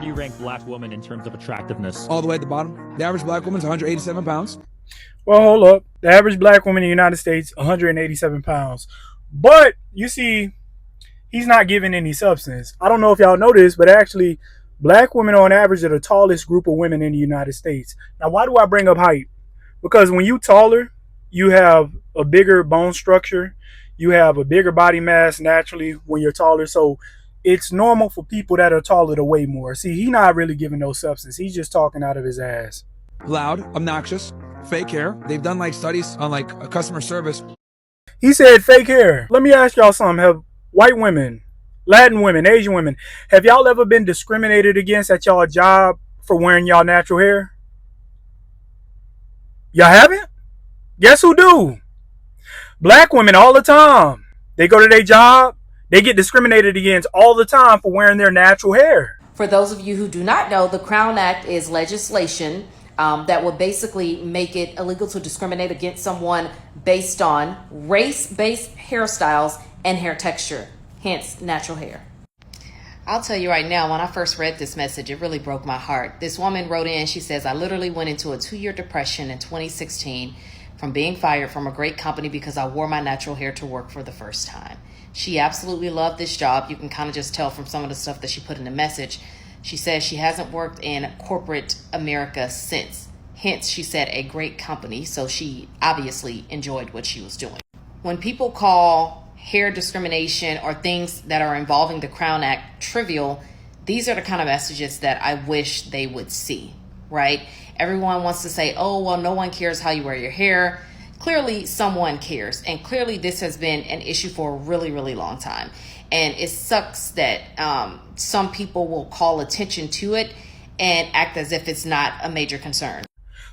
do you rank black women in terms of attractiveness? All the way at the bottom. The average black woman's 187 pounds. Well, hold up. The average black woman in the United States, 187 pounds. But you see, he's not giving any substance. I don't know if y'all know this, but actually, black women on average are the tallest group of women in the United States. Now, why do I bring up height? Because when you taller, you have a bigger bone structure. You have a bigger body mass naturally when you're taller. So it's normal for people that are taller to weigh more. See, he's not really giving no substance. He's just talking out of his ass. Loud, obnoxious, fake hair. They've done like studies on like a customer service. He said fake hair. Let me ask y'all something. Have white women, Latin women, Asian women, have y'all ever been discriminated against at y'all job for wearing y'all natural hair? Y'all haven't? Guess who do? Black women all the time. They go to their job, they get discriminated against all the time for wearing their natural hair. For those of you who do not know, the Crown Act is legislation that would basically make it illegal to discriminate against someone based on race-based hairstyles and hair texture, hence natural hair. I'll tell you right now, when I first read this message, it really broke my heart. This woman wrote in, she says, I literally went into a 2-year depression in 2016 from being fired from a great company because I wore my natural hair to work for the first time. She absolutely loved this job. You can kind of just tell from some of the stuff that she put in the message. She says she hasn't worked in corporate America since. Hence, she said a great company. So she obviously enjoyed what she was doing. When people call hair discrimination or things that are involving the Crown Act trivial, these are the kind of messages that I wish they would see, right? Everyone wants to say, oh, well, no one cares how you wear your hair. Clearly, someone cares. And clearly, this has been an issue for a really, really long time. And it sucks that some people will call attention to it and act as if it's not a major concern.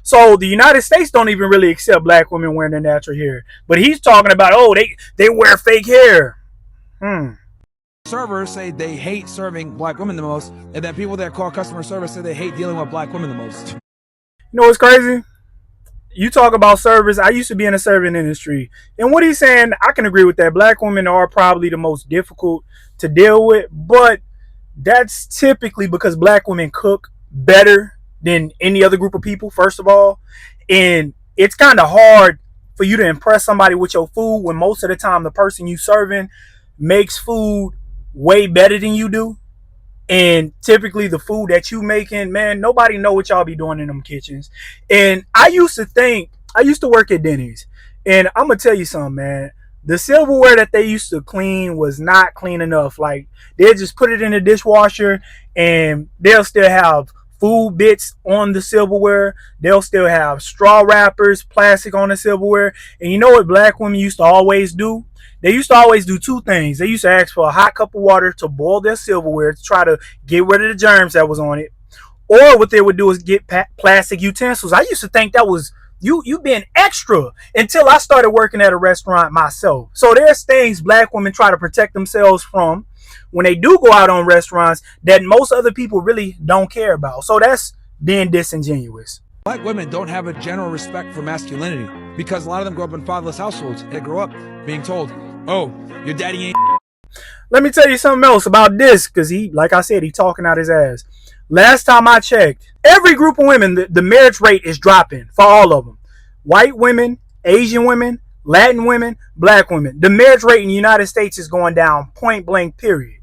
So the United States don't even really accept black women wearing their natural hair. But he's talking about, oh, they wear fake hair. Servers say they hate serving black women the most, and then people that call customer service say they hate dealing with black women the most. You know what's crazy? You talk about servers. I used to be in the serving industry. And what he's saying, I can agree with that. Black women are probably the most difficult to deal with. But that's typically because black women cook better than any other group of people, first of all. And it's kind of hard for you to impress somebody with your food when most of the time the person you serving makes food way better than you do. And typically the food that you making, man, nobody know what y'all be doing in them kitchens. And I used to work at Denny's. And I'm going to tell you something, man. The silverware that they used to clean was not clean enough. Like, they'll just put it in the dishwasher and they'll still have food bits on the silverware. They'll still have straw wrappers, plastic on the silverware. And you know what black women used to always do? They used to always do two things. They used to ask for a hot cup of water to boil their silverware to try to get rid of the germs that was on it. Or what they would do is get plastic utensils. I used to think that was you being extra until I started working at a restaurant myself. So there's things black women try to protect themselves from when they do go out on restaurants that most other people really don't care about. So that's being disingenuous. Black women don't have a general respect for masculinity because a lot of them grow up in fatherless households. They grow up being told, oh, your daddy ain't. Let me tell you something else about this, because like I said, he talking out his ass. Last time I checked, every group of women, the marriage rate is dropping for all of them. White women, Asian women, Latin women, black women. The marriage rate in the United States is going down, point blank, period.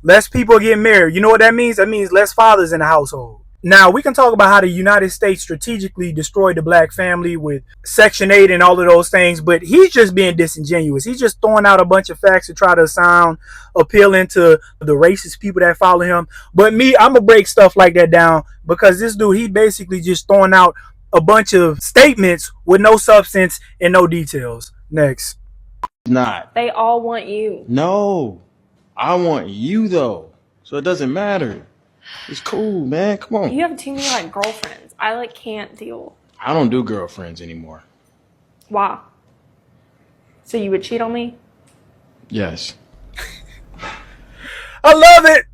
Less people get married. You know what that means? That means less fathers in the household. Now, we can talk about how the United States strategically destroyed the black family with Section 8 and all of those things, but he's just being disingenuous. He's just throwing out a bunch of facts to try to sound appealing to the racist people that follow him. But me, I'm going to break stuff like that down because this dude, he basically just throwing out a bunch of statements with no substance and no details. Next. Not. They all want you. No. I want you, though. So it doesn't matter. It's cool, man. Come on. You have too many girlfriends. I can't deal. I don't do girlfriends anymore. Why? So you would cheat on me? Yes. I love it.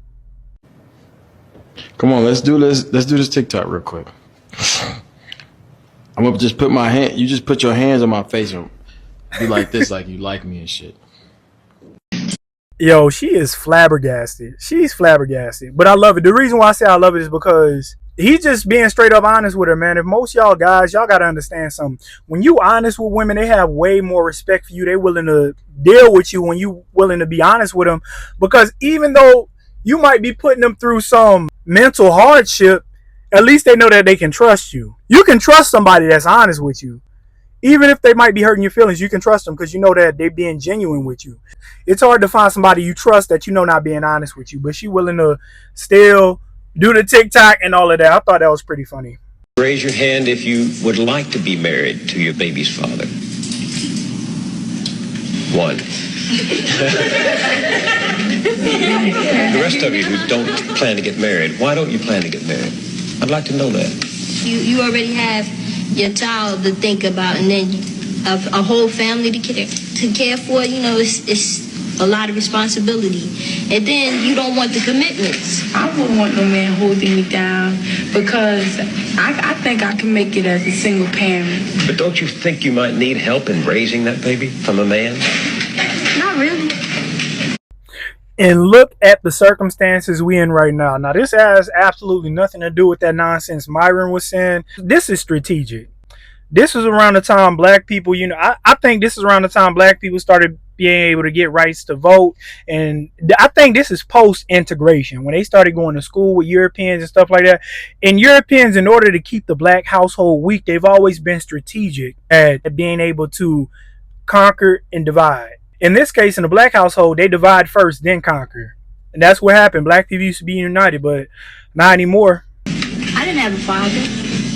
Come on, let's do this TikTok real quick. I'm gonna just put my hand. You just put your hands on my face and be like this, like you like me and shit. Yo, she is flabbergasted. She's flabbergasted. But I love it. The reason why I say I love it is because he's just being straight up honest with her, man. If most y'all guys, y'all got to understand something. When you honest with women, they have way more respect for you. They willing to deal with you when you willing to be honest with them. Because even though you might be putting them through some mental hardship, at least they know that they can trust you. You can trust somebody that's honest with you. Even if they might be hurting your feelings, you can trust them because you know that they're being genuine with you. It's hard to find somebody you trust that you know not being honest with you, but she willing to still do the TikTok and all of that. I thought that was pretty funny. Raise your hand if you would like to be married to your baby's father. 1. The rest of you who don't plan to get married, why don't you plan to get married? I'd like to know that. You already have your child to think about, and then a whole family to care for. You know, it's a lot of responsibility, and then you don't want the commitments. I wouldn't want no man holding me down because I think I can make it as a single parent. But don't you think you might need help in raising that baby from a man? Not really. And look at the circumstances we in right now. Now, this has absolutely nothing to do with that nonsense Myron was saying. This is strategic. This is around the time black people, I think this is around the time black people started being able to get rights to vote. And I think this is post-integration, when they started going to school with Europeans and stuff like that. And Europeans, in order to keep the black household weak, they've always been strategic at being able to conquer and divide. In this case, in the black household, they divide first, then conquer. And that's what happened. Black people used to be united, but not anymore. I didn't have a father.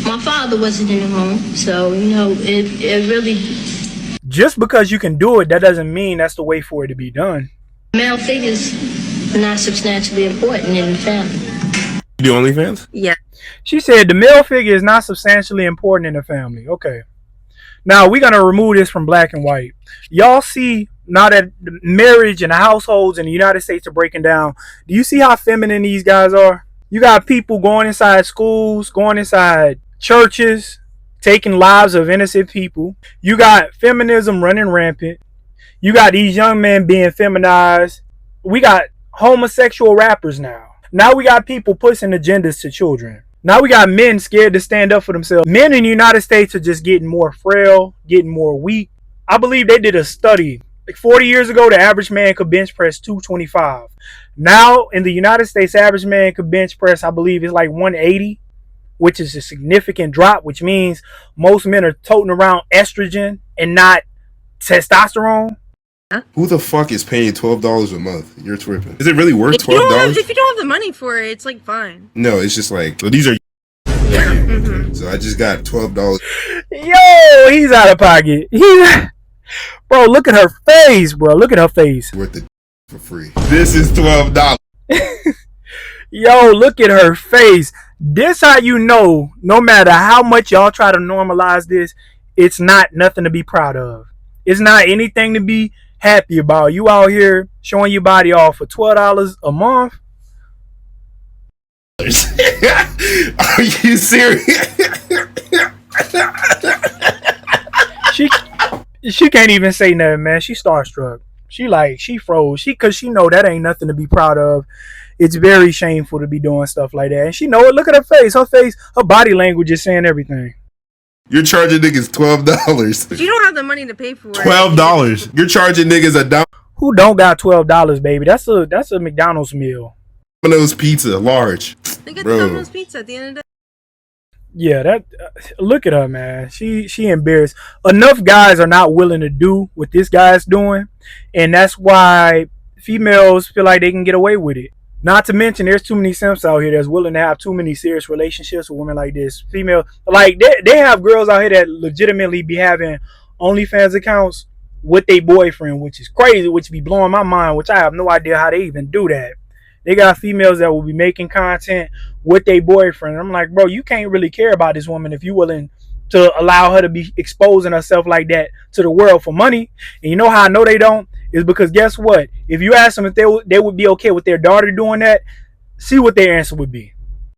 My father wasn't in the home, so, it really... Just because you can do it, that doesn't mean that's the way for it to be done. Male figures are not substantially important in the family. You do OnlyFans? Yeah. She said the male figure is not substantially important in the family. Okay. Now, we're going to remove this from black and white. Y'all see... Now that the marriage and the households in the United States are breaking down, do you see how feminine these guys are? You got people going inside schools, going inside churches, taking lives of innocent people. You got feminism running rampant. You got these young men being feminized. We got homosexual rappers now. Now we got people pushing agendas to children. Now we got men scared to stand up for themselves. Men in the United States are just getting more frail, getting more weak. I believe they did a study. Like 40 years ago, the average man could bench press 225. Now, in the United States, average man could bench press, I believe, is like 180, which is a significant drop, which means most men are toting around estrogen and not testosterone. Who the fuck is paying $12 a month? You're tripping. Is it really worth $12? If you don't have the money for it, it's like fine. No, it's just like, well, these are... Yeah. Mm-hmm. So I just got $12. Yo, he's out of pocket. Bro, look at her face, bro. Look at her face. Worth the for free. This is $12. Yo, look at her face. This how you know, no matter how much y'all try to normalize this, it's not nothing to be proud of. It's not anything to be happy about. You out here showing your body off for $12 a month. Are you serious? She can't even say nothing, man. She starstruck. She froze. Cause she know that ain't nothing to be proud of. It's very shameful to be doing stuff like that. And she know it. Look at her face. Her body language is saying everything. You're charging niggas $12. If you don't have the money to pay for it. $12. You're charging niggas $1. Who don't got $12, baby? That's a McDonald's meal. Domino's pizza, large. They get the Domino's pizza at the end of the day. Yeah, look at her, man. She embarrassed. Enough guys are not willing to do what this guy's doing, and that's why females feel like they can get away with it. Not to mention, there's too many simps out here that's willing to have too many serious relationships with women like this. Female, like they have girls out here that legitimately be having OnlyFans accounts with their boyfriend, which is crazy, which be blowing my mind, which I have no idea how they even do that. They got females that will be making content with their boyfriend. I'm like, bro, you can't really care about this woman if you're willing to allow her to be exposing herself like that to the world for money. And you know how I know they don't? Is because guess what? If you ask them if they would be okay with their daughter doing that, see what their answer would be.